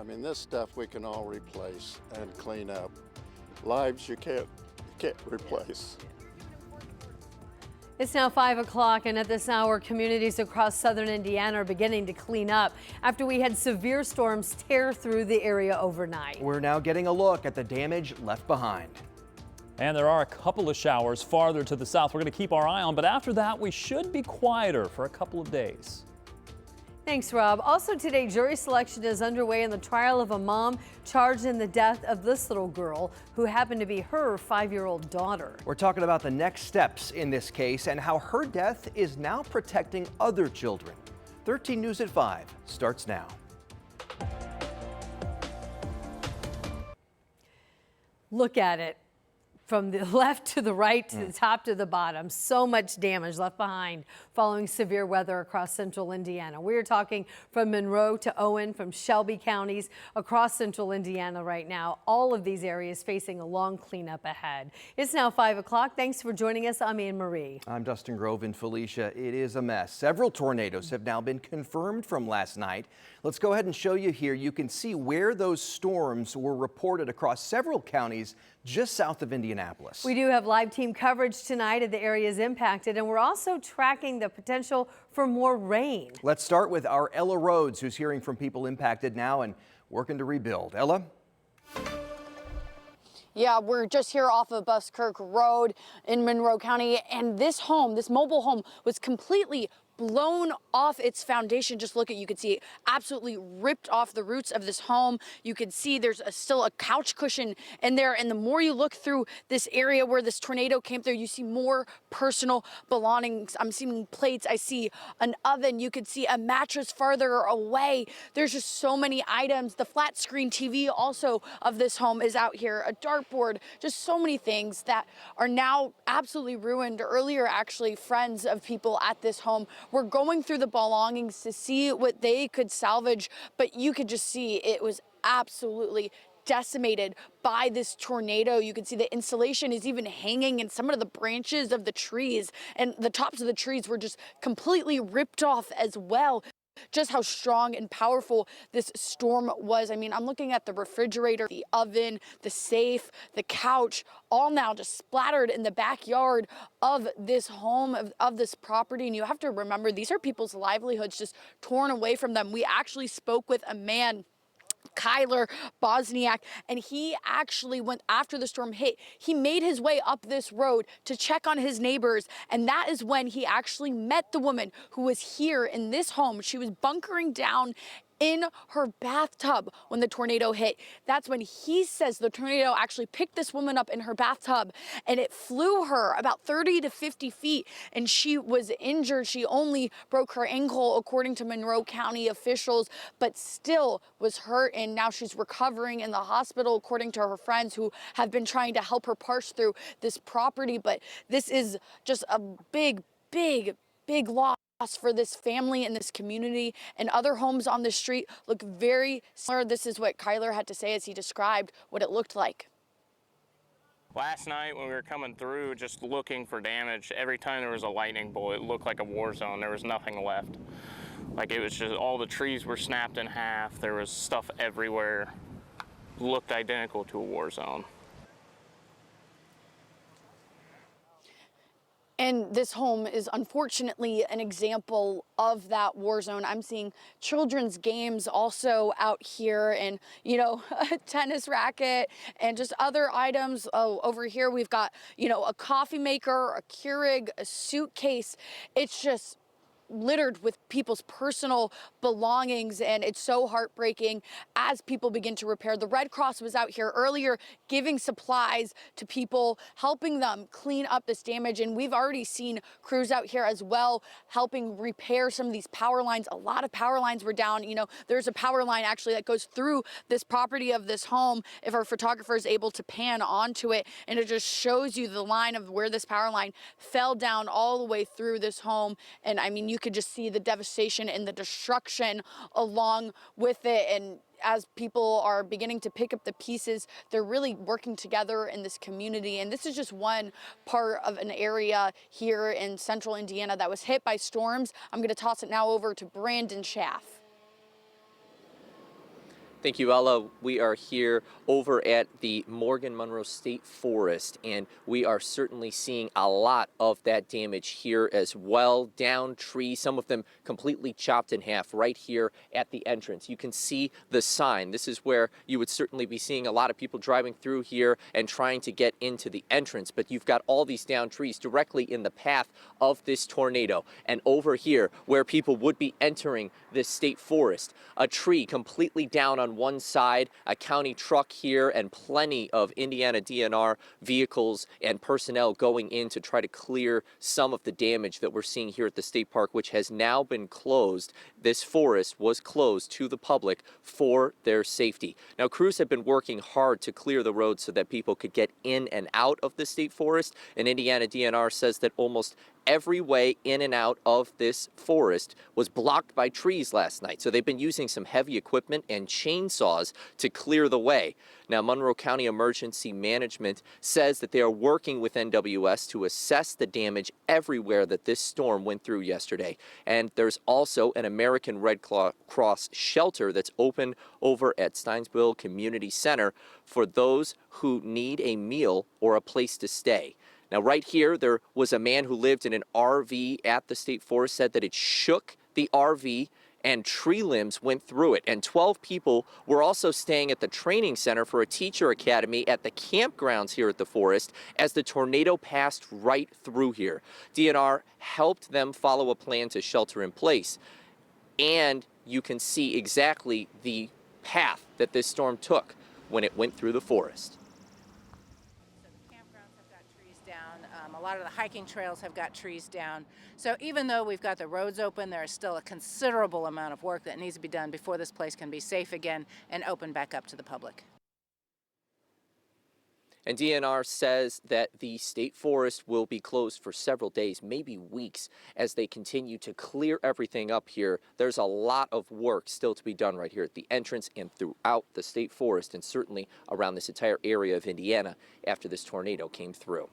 mean, this stuff we can all replace and clean up. Lives you can't replace. It's now 5 o'clock, and at this hour, communities across southern Indiana are beginning to clean up after we had severe storms tear through the area overnight. We're now getting a look at the damage left behind. And there are a couple of showers farther to the south we're going to keep our eye on, but after that, we should be quieter for a couple of days. Thanks, Rob. Also today, jury selection is underway in the trial of a mom charged in the death of this little girl who happened to be her 5-year-old daughter. We're talking about the next steps in this case and how her death is now protecting other children. 13 News at 5 starts now. Look at it. From the left to the right, to the top to the bottom, so much damage left behind following severe weather across central Indiana. We're talking from Monroe to Owen, from Shelby counties across central Indiana right now. All of these areas facing a long cleanup ahead. It's now 5 o'clock. Thanks for joining us. I'm Anne Marie. I'm Dustin Grove and Felicia. It is a mess. Several tornadoes have now been confirmed from last night. Let's go ahead and show you here. You can see where those storms were reported across several counties just south of Indianapolis. We do have live team coverage tonight of the areas impacted, and we're also tracking the potential for more rain. Let's start with our Ella Rhodes, who's hearing from people impacted now and working to rebuild. Ella? Yeah, we're just here off of Buskirk Road in Monroe County, and this home, this mobile home, was completely blown off its foundation. Just look at, you can see it absolutely ripped off the roots of this home. You can see there's still a couch cushion in there, and the more you look through this area where this tornado came through, you see more personal belongings. I'm seeing plates, I see an oven, you can see a mattress farther away. There's just so many items. The flat screen TV also of this home is out here, a dartboard, just so many things that are now absolutely ruined. Earlier, actually, friends of people at this home were going through the belongings to see what they could salvage, but you could just see it was absolutely decimated by this tornado. You can see the insulation is even hanging in some of the branches of the trees, and the tops of the trees were just completely ripped off as well. Just how strong and powerful this storm was. I mean, I'm looking at the refrigerator, the oven, the safe, the couch, all now just splattered in the backyard of this home, of this property. And you have to remember, these are people's livelihoods just torn away from them. We actually spoke with a man, Kyler Bosniak, and he actually went, after the storm hit, he made his way up this road to check on his neighbors, and that is when he actually met the woman who was here in this home. She was bunkering down in her bathtub when the tornado hit. That's when he says the tornado actually picked this woman up in her bathtub, and it flew her about 30 to 50 feet, and she was injured. She only broke her ankle, according to Monroe County officials, but still was hurt, and now she's recovering in the hospital, according to her friends who have been trying to help her parse through this property. But this is just a big loss for this family and this community, and other homes on the street look very similar. This is what Kyler had to say as he described what it looked like. Last night when we were coming through, just looking for damage, every time there was a lightning bolt, it looked like a war zone. There was nothing left. Like, it was just all the trees were snapped in half. There was stuff everywhere. Looked identical to a war zone. And this home is unfortunately an example of that war zone. I'm seeing children's games also out here, and, you know, a tennis racket and just other items. Oh, over here we've got, you know, a coffee maker, a Keurig, a suitcase. It's just littered with people's personal belongings, and it's so heartbreaking as people begin to repair. The Red Cross was out here earlier giving supplies to people, helping them clean up this damage, and we've already seen crews out here as well helping repair some of these power lines. A lot of power lines were down. You know, there's a power line actually that goes through this property of this home, if our photographer is able to pan onto it, and it just shows you the line of where this power line fell down all the way through this home. And I mean, you could just see the devastation and the destruction along with it. And as people are beginning to pick up the pieces, they're really working together in this community. And this is just one part of an area here in central Indiana that was hit by storms. I'm going to toss it now over to Brandon Schaff. Thank you, Ella. We are here over at the Morgan Monroe State Forest, and we are certainly seeing a lot of that damage here as well. Down trees, some of them completely chopped in half right here at the entrance. You can see the sign. This is where you would certainly be seeing a lot of people driving through here and trying to get into the entrance, but you've got all these down trees directly in the path of this tornado. And over here, where people would be entering this state forest, a tree completely down on one side, a county truck here, and plenty of Indiana DNR vehicles and personnel going in to try to clear some of the damage that we're seeing here at the state park, which has now been closed. This forest was closed to the public for their safety. Now, crews have been working hard to clear the roads so that people could get in and out of the state forest, and Indiana DNR says that almost every way in and out of this forest was blocked by trees last night. So they've been using some heavy equipment and chainsaws to clear the way. Now, Monroe County Emergency Management says that they are working with NWS to assess the damage everywhere that this storm went through yesterday. And there's also an American Red Cross shelter that's open over at Steinsville Community Center for those who need a meal or a place to stay. Now, right here, there was a man who lived in an RV at the state forest, said that it shook the RV and tree limbs went through it. And 12 people were also staying at the training center for a teacher academy at the campgrounds here at the forest as the tornado passed right through here. DNR helped them follow a plan to shelter in place. And you can see exactly the path that this storm took when it went through the forest. A lot of the hiking trails have got trees down. So even though we've got the roads open, there is still a considerable amount of work that needs to be done before this place can be safe again and open back up to the public. And DNR says that the state forest will be closed for several days, maybe weeks, as they continue to clear everything up here. There's a lot of work still to be done right here at the entrance and throughout the state forest, and certainly around this entire area of Indiana after this tornado came through.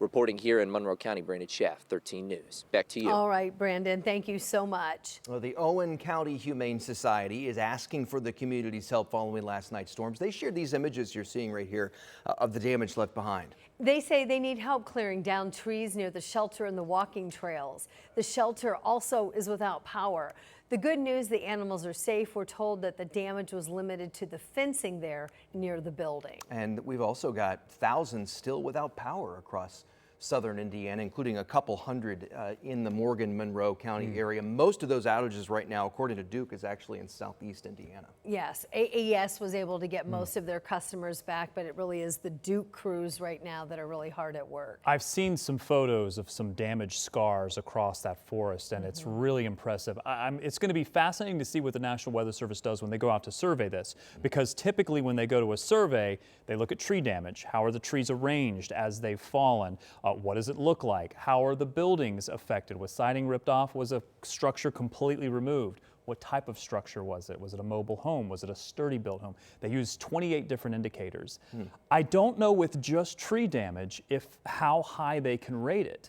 Reporting here in Monroe County, Brandon Schaff, 13 News. Back to you. All right, Brandon, thank you so much. Well, the Owen County Humane Society is asking for the community's help following last night's storms. They shared these images you're seeing right here of the damage left behind. They say they need help clearing down trees near the shelter and the walking trails. The shelter also is without power. The good news, the animals are safe. We're told that the damage was limited to the fencing there near the building. And we've also got thousands still without power across southern Indiana, including a couple hundred in the Morgan Monroe County area. Most of those outages right now, according to Duke, is actually in southeast Indiana. Yes, AES was able to get most of their customers back, but it really is the Duke crews right now that are really hard at work. I've seen some photos of some damaged scars across that forest, and it's really impressive. It's going to be fascinating to see what the National Weather Service does when they go out to survey this, because typically when they go to a survey, they look at tree damage. How are the trees arranged as they've fallen? What does it look like? How are the buildings affected? Was siding ripped off? Was a structure completely removed? What type of structure was it? Was it a mobile home? Was it a sturdy built home? They used 28 different indicators. I don't know with just tree damage how high they can rate it.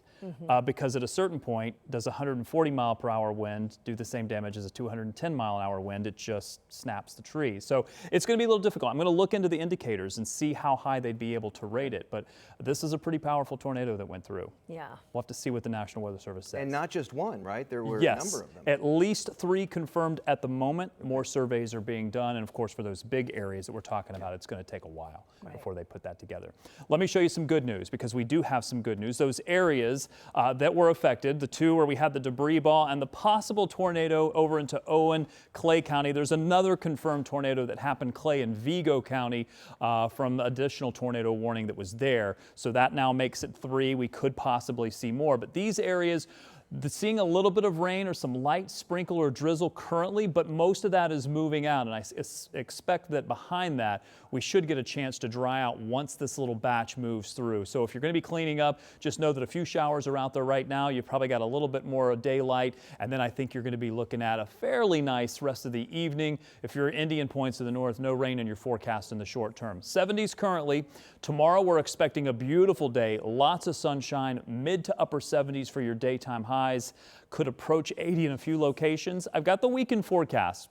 Because at a certain point, does a 140 mile per hour wind do the same damage as a 210 mile an hour wind? It just snaps the tree. So it's going to be a little difficult. I'm going to look into the indicators and see how high they'd be able to rate it. But this is a pretty powerful tornado that went through. Yeah. We'll have to see what the National Weather Service says. And not just one, right? There were a Yes, number of them. at least 3 confirmed at the moment. More surveys are being done. And of course, for those big areas that we're talking about, it's going to take a while before they put that together. Let me show you some good news, because we do have some good news. Those areas that were affected, the 2 where we had the debris ball and the possible tornado over into Owen, Clay County. There's another confirmed tornado that happened Clay and Vigo County from the additional tornado warning that was there. So that now makes it 3. We could possibly see more, but these areas, seeing a little bit of rain or some light sprinkle or drizzle currently, but most of that is moving out, and I expect that behind that we should get a chance to dry out once this little batch moves through. So if you're going to be cleaning up, just know that a few showers are out there right now. You've probably got a little bit more of daylight, and then I think you're going to be looking at a fairly nice rest of the evening. If you're Indian Points to the north, no rain in your forecast in the short term. 70s currently. Tomorrow we're expecting a beautiful day, lots of sunshine, mid to upper 70s for your daytime highs. Could approach 80 in a few locations. I've got the weekend forecast.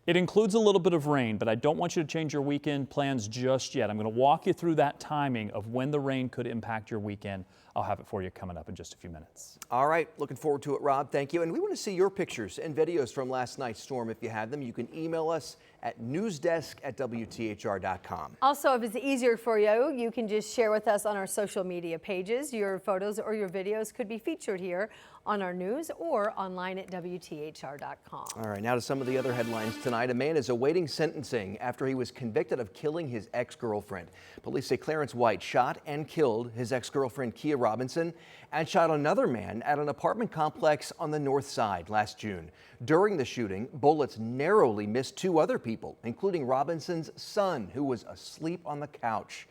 It includes a little bit of rain, but I don't want you to change your weekend plans just yet. I'm going to walk you through that timing of when the rain could impact your weekend. I'll have it for you coming up in just a few minutes. All right, looking forward to it, Rob. Thank you. And we want to see your pictures and videos from last night's storm. If you have them, you can email us at newsdesk@WTHR.com. Also, if it's easier for you, you can just share with us on our social media pages. Your photos or your videos could be featured here on our news or online at WTHR.com. All right, now to some of the other headlines tonight. A man is awaiting sentencing after he was convicted of killing his ex-girlfriend. Police say Clarence White shot and killed his ex-girlfriend Kia Robinson and shot another man at an apartment complex on the north side last June. During the shooting, bullets narrowly missed two other people, including Robinson's son, who was asleep on the couch.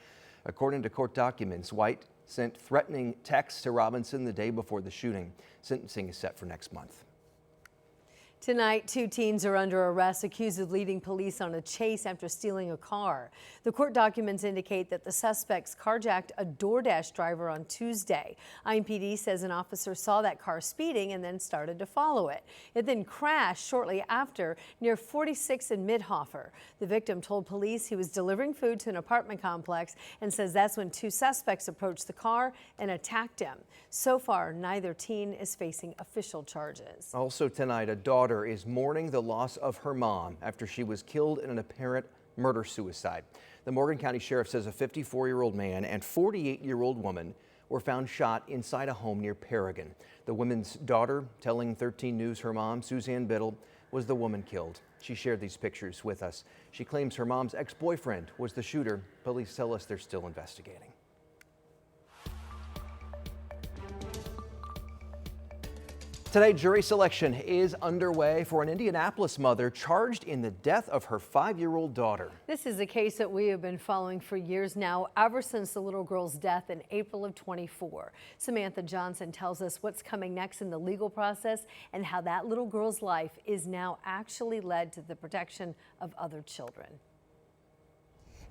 According to court documents, White sent threatening texts to Robinson the day before the shooting. Sentencing is set for next month. Tonight, two teens are under arrest accused of leading police on a chase after stealing a car. The court documents indicate that the suspects carjacked a DoorDash driver on Tuesday. IMPD says an officer saw that car speeding and then started to follow it. It then crashed shortly after near 46 in Midhofer. The victim told police he was delivering food to an apartment complex and says that's when two suspects approached the car and attacked him. So far, neither teen is facing official charges. Also tonight, a daughter is mourning the loss of her mom after she was killed in an apparent murder-suicide. The Morgan County Sheriff says a 54-year-old man and 48-year-old woman were found shot inside a home near Paragon. The woman's daughter telling 13 News her mom, Suzanne Biddle, was the woman killed. She shared these pictures with us. She claims her mom's ex-boyfriend was the shooter. Police tell us they're still investigating. Today, jury selection is underway for an Indianapolis mother charged in the death of her 5-year-old daughter. This is a case that we have been following for years now, ever since the little girl's death in April of 24. Samantha Johnson tells us what's coming next in the legal process and how that little girl's life is now actually led to the protection of other children.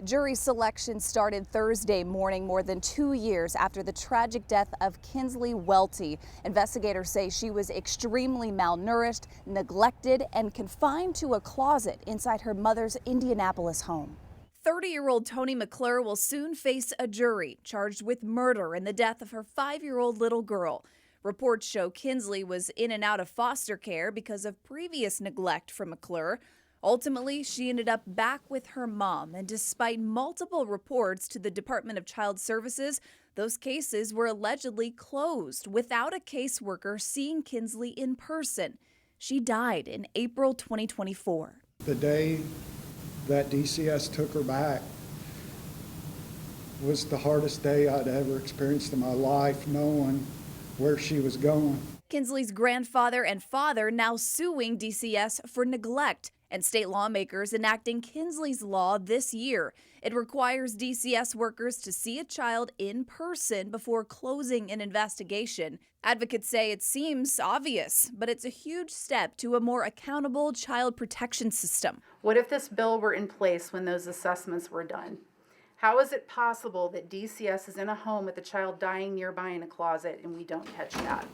Jury selection started Thursday morning, more than 2 years after the tragic death of Kinsley Welty. Investigators say she was extremely malnourished, neglected, and confined to a closet inside her mother's Indianapolis home. 30-year-old Toni McClure will soon face a jury charged with murder in the death of her 5-year-old little girl. Reports show Kinsley was in and out of foster care because of previous neglect from McClure. Ultimately, she ended up back with her mom, and despite multiple reports to the Department of Child Services, those cases were allegedly closed without a caseworker seeing Kinsley in person. She died in April 2024. The day that DCS took her back was the hardest day I'd ever experienced in my life, knowing where she was going. Kinsley's grandfather and father now suing DCS for neglect, and state lawmakers enacting Kinsley's law this year. It requires DCS workers to see a child in person before closing an investigation. Advocates say it seems obvious, but it's a huge step to a more accountable child protection system. What if this bill were in place when those assessments were done? How is it possible that DCS is in a home with a child dying nearby in a closet and we don't catch that?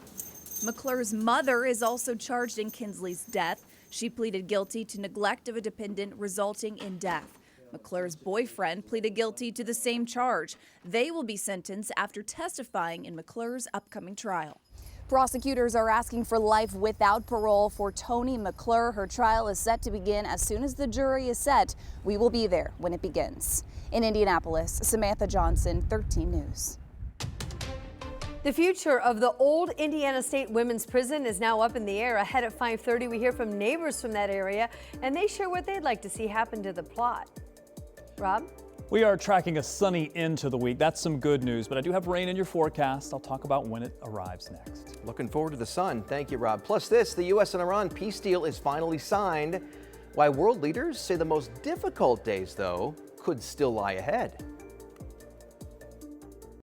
McClure's mother is also charged in Kinsley's death. She pleaded guilty to neglect of a dependent resulting in death. McClure's boyfriend pleaded guilty to the same charge. They will be sentenced after testifying in McClure's upcoming trial. Prosecutors are asking for life without parole for Toni McClure. Her trial is set to begin as soon as the jury is set. We will be there when it begins. In Indianapolis, Samantha Johnson, 13 News. The future of the old Indiana State Women's Prison is now up in the air. Ahead at 5:30, we hear from neighbors from that area, and they share what they'd like to see happen to the plot. Rob? We are tracking a sunny end to the week. That's some good news, but I do have rain in your forecast. I'll talk about when it arrives next. Looking forward to the sun. Thank you, Rob. Plus this, the U.S. and Iran peace deal is finally signed. Why world leaders say the most difficult days, though, could still lie ahead.